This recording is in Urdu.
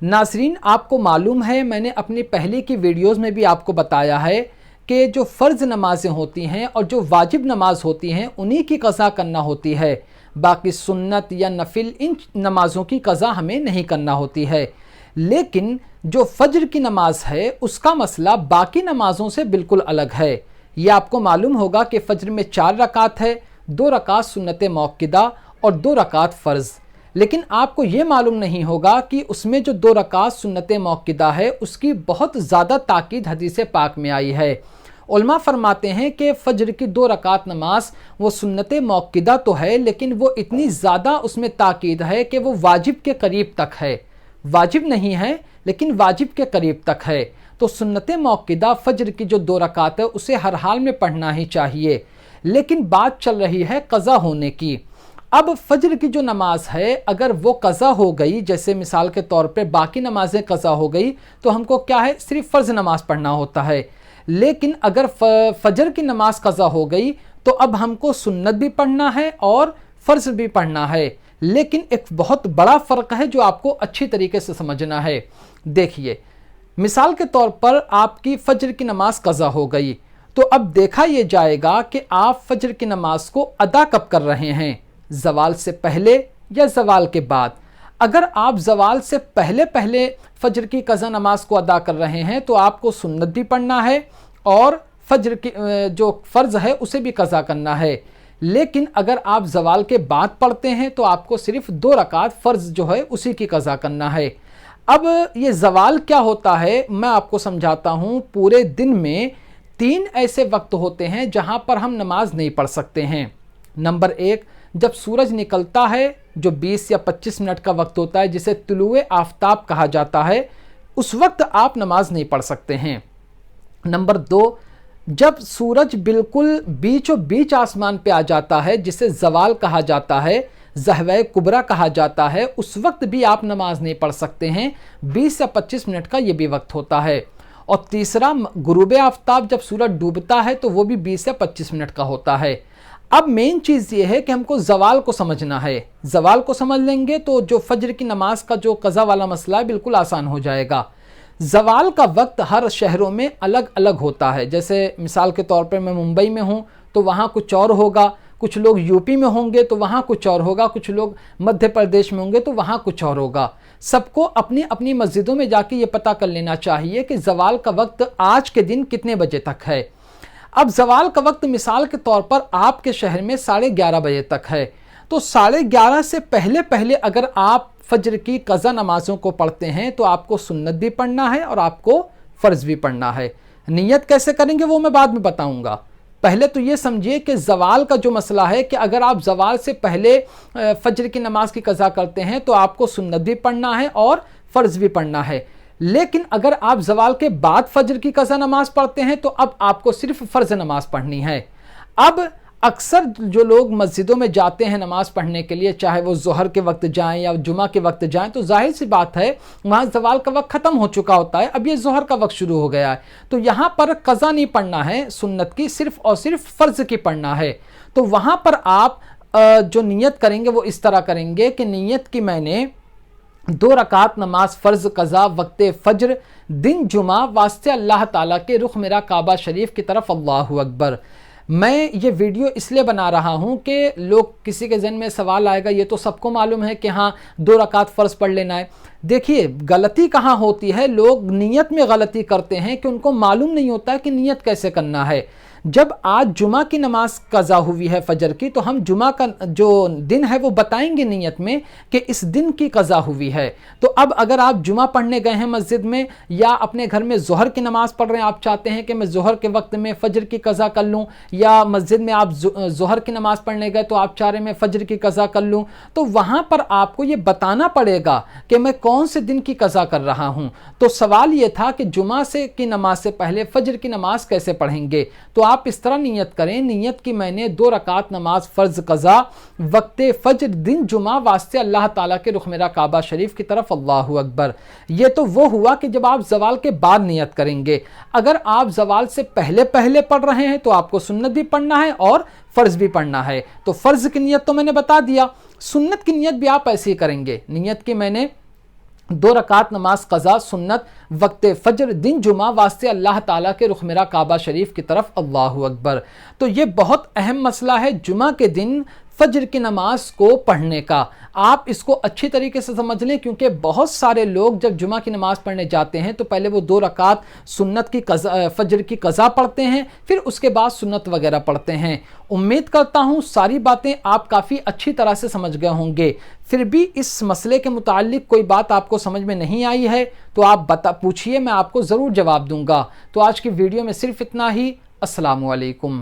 ناظرین، آپ کو معلوم ہے، میں نے اپنی پہلے کی ویڈیوز میں بھی آپ کو بتایا ہے کہ جو فرض نمازیں ہوتی ہیں اور جو واجب نماز ہوتی ہیں انہی کی قضا کرنا ہوتی ہے، باقی سنت یا نفل ان نمازوں کی قضا ہمیں نہیں کرنا ہوتی ہے۔ لیکن جو فجر کی نماز ہے اس کا مسئلہ باقی نمازوں سے بالکل الگ ہے۔ یہ آپ کو معلوم ہوگا کہ فجر میں 4 رکعت ہے، 2 رکعت سنت موقدہ اور 2 رکعت فرض۔ لیکن آپ کو یہ معلوم نہیں ہوگا کہ اس میں جو 2 رکعت سنت موقدہ ہے اس کی بہت زیادہ تاکید حدیث پاک میں آئی ہے۔ علماء فرماتے ہیں کہ فجر کی 2 رکعت نماز وہ سنت موقدہ تو ہے، لیکن وہ اتنی زیادہ اس میں تاکید ہے کہ وہ واجب کے قریب تک ہے، واجب نہیں ہے لیکن واجب کے قریب تک ہے۔ تو سنت موقدہ فجر کی جو 2 رکعت ہے اسے ہر حال میں پڑھنا ہی چاہیے۔ لیکن بات چل رہی ہے قضا ہونے کی۔ اب فجر کی جو نماز ہے اگر وہ قضا ہو گئی، جیسے مثال کے طور پہ باقی نمازیں قضا ہو گئی تو ہم کو کیا ہے، صرف فرض نماز پڑھنا ہوتا ہے۔ لیکن اگر فجر کی نماز قضا ہو گئی تو اب ہم کو سنت بھی پڑھنا ہے اور فرض بھی پڑھنا ہے۔ لیکن ایک بہت بڑا فرق ہے جو آپ کو اچھی طریقے سے سمجھنا ہے۔ دیکھیے، مثال کے طور پر آپ کی فجر کی نماز قضا ہو گئی تو اب دیکھا یہ جائے گا کہ آپ فجر کی نماز کو ادا کب کر رہے ہیں، زوال سے پہلے یا زوال کے بعد۔ اگر آپ زوال سے پہلے فجر کی قضا نماز کو ادا کر رہے ہیں تو آپ کو سنت بھی پڑھنا ہے اور فجر کی جو فرض ہے اسے بھی قضا کرنا ہے۔ لیکن اگر آپ زوال کے بعد پڑھتے ہیں تو آپ کو صرف 2 رکعت فرض جو ہے اسی کی قضا کرنا ہے۔ اب یہ زوال کیا ہوتا ہے میں آپ کو سمجھاتا ہوں۔ پورے دن میں 3 ایسے وقت ہوتے ہیں جہاں پر ہم نماز نہیں پڑھ سکتے ہیں۔ نمبر 1، جب سورج نکلتا ہے جو 20 یا 25 منٹ کا وقت ہوتا ہے جسے طلوع آفتاب کہا جاتا ہے، اس وقت آپ نماز نہیں پڑھ سکتے ہیں۔ نمبر 2، جب سورج بالکل بیچ و بیچ آسمان پہ آ جاتا ہے جسے زوال کہا جاتا ہے، زہوہ کبریٰ کہا جاتا ہے، اس وقت بھی آپ نماز نہیں پڑھ سکتے ہیں۔ 20 یا 25 منٹ کا یہ بھی وقت ہوتا ہے۔ اور تیسرا، غروب آفتاب جب سورج ڈوبتا ہے تو وہ بھی 20 یا 25 منٹ کا ہوتا ہے۔ اب مین چیز یہ ہے کہ ہم کو زوال کو سمجھنا ہے۔ زوال کو سمجھ لیں گے تو جو فجر کی نماز کا جو قضا والا مسئلہ ہے بالکل آسان ہو جائے گا۔ زوال کا وقت ہر شہروں میں الگ الگ ہوتا ہے۔ جیسے مثال کے طور پر میں ممبئی میں ہوں تو وہاں کچھ اور ہوگا، کچھ لوگ یو پی میں ہوں گے تو وہاں کچھ اور ہوگا، کچھ لوگ مدھیہ پردیش میں ہوں گے تو وہاں کچھ اور ہوگا۔ سب کو اپنی اپنی مسجدوں میں جا کے یہ پتہ کر لینا چاہیے کہ زوال کا وقت آج کے دن کتنے بجے تک ہے۔ اب زوال کا وقت مثال کے طور پر آپ کے شہر میں 11:30 بجے تک ہے، تو 11:30 سے پہلے اگر آپ فجر کی قضا نمازوں کو پڑھتے ہیں تو آپ کو سنت بھی پڑھنا ہے اور آپ کو فرض بھی پڑھنا ہے۔ نیت کیسے کریں گے وہ میں بعد میں بتاؤں گا۔ پہلے تو یہ سمجھیے کہ زوال کا جو مسئلہ ہے کہ اگر آپ زوال سے پہلے فجر کی نماز کی قضا کرتے ہیں تو آپ کو سنت بھی پڑھنا ہے اور فرض بھی پڑھنا ہے۔ لیکن اگر آپ زوال کے بعد فجر کی قضا نماز پڑھتے ہیں تو اب آپ کو صرف فرض نماز پڑھنی ہے۔ اب اکثر جو لوگ مسجدوں میں جاتے ہیں نماز پڑھنے کے لیے، چاہے وہ ظہر کے وقت جائیں یا جمعہ کے وقت جائیں، تو ظاہر سی بات ہے وہاں زوال کا وقت ختم ہو چکا ہوتا ہے، اب یہ ظہر کا وقت شروع ہو گیا ہے، تو یہاں پر قضا نہیں پڑھنا ہے سنت کی، صرف اور صرف فرض کی پڑھنا ہے۔ تو وہاں پر آپ جو نیت کریں گے وہ اس طرح کریں گے کہ نیت کی میں نے 2 رکعت نماز فرض قضا وقت فجر دن جمعہ واسطے اللہ تعالیٰ کے رخ میرا کعبہ شریف کی طرف، اللہ اکبر۔ میں یہ ویڈیو اس لیے بنا رہا ہوں کہ لوگ کسی کے ذہن میں سوال آئے گا، یہ تو سب کو معلوم ہے کہ ہاں 2 رکعت فرض پڑھ لینا ہے۔ دیکھیے غلطی کہاں ہوتی ہے، لوگ نیت میں غلطی کرتے ہیں کہ ان کو معلوم نہیں ہوتا ہے کہ نیت کیسے کرنا ہے۔ جب آج جمعہ کی نماز قضا ہوئی ہے فجر کی تو ہم جمعہ کا جو دن ہے وہ بتائیں گے نیت میں کہ اس دن کی قضا ہوئی ہے۔ تو اب اگر آپ جمعہ پڑھنے گئے ہیں مسجد میں یا اپنے گھر میں ظہر کی نماز پڑھ رہے ہیں، آپ چاہتے ہیں کہ میں ظہر کے وقت میں فجر کی قضا کر لوں، یا مسجد میں آپ ظہر کی نماز پڑھنے گئے تو آپ چاہ رہے ہیں میں فجر کی قضا کر لوں، تو وہاں پر آپ کو یہ بتانا پڑے گا کہ میں کون سے دن کی قضا کر رہا ہوں۔ تو سوال یہ تھا کہ جمعہ کی نماز سے پہلے فجر کی نماز کیسے پڑھیں گے، تو آپ اس طرح نیت کریں، نیت کی میں نے 2 رکعت نماز فرض قضا وقت فجر دن جمعہ واسطے اللہ تعالیٰ کے رخ میرا کعبہ شریف کی طرف، اللہ اکبر۔ یہ تو وہ ہوا کہ جب آپ زوال کے بعد نیت کریں گے۔ اگر آپ زوال سے پہلے پڑھ رہے ہیں تو آپ کو سنت بھی پڑھنا ہے اور فرض بھی پڑھنا ہے۔ تو فرض کی نیت تو میں نے بتا دیا، سنت کی نیت بھی آپ ایسے ہی کریں گے۔ نیت کی میں نے 2 رکعت نماز قضا سنت وقت فجر دن جمعہ واسطے اللہ تعالیٰ کے رخ میرا کعبہ شریف کی طرف، اللہ اکبر۔ تو یہ بہت اہم مسئلہ ہے جمعہ کے دن فجر کی نماز کو پڑھنے کا۔ آپ اس کو اچھی طریقے سے سمجھ لیں، کیونکہ بہت سارے لوگ جب جمعہ کی نماز پڑھنے جاتے ہیں تو پہلے وہ 2 رکعت سنت کی فجر کی قضا پڑھتے ہیں، پھر اس کے بعد سنت وغیرہ پڑھتے ہیں۔ امید کرتا ہوں ساری باتیں آپ کافی اچھی طرح سے سمجھ گئے ہوں گے۔ پھر بھی اس مسئلے کے متعلق کوئی بات آپ کو سمجھ میں نہیں آئی ہے تو آپ پوچھئے، میں آپ کو ضرور جواب دوں گا۔ تو آج کی ویڈیو میں صرف اتنا ہی۔ السلام علیکم۔